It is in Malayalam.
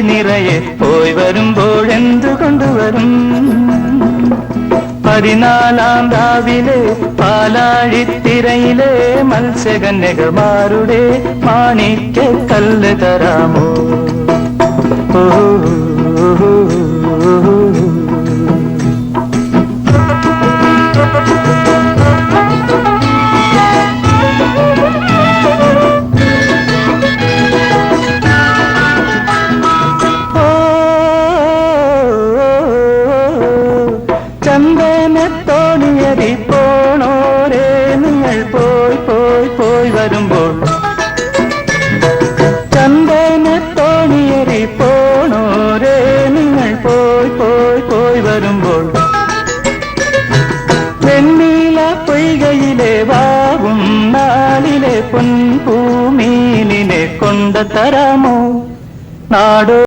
നിറയെ പോയി വരുമ്പോഴെന്തു കൊണ്ടുവരും? 14-ാം രാവിലെ പാലാഴിത്തിരയിലെ മത്സ്യകന്യകമാരുടെ മാണിക്യക്കല്ല് തരാമോ? ചന്ദനത്തോണിയതി പോണോരേ നിങ്ങൾ പോയി പോയി പോയി വരുമ്പോൾ, ചന്ദനത്തോണിയതി പോണോരേ നിങ്ങൾ പോയി പോയി പോയി വരുമ്പോൾ, വെണ്ണീല പൊയ്കയിലെ വാവും നാളിലെ പൊൻപൂമീനിനെ കൊണ്ടു തരാമോ? നാടോ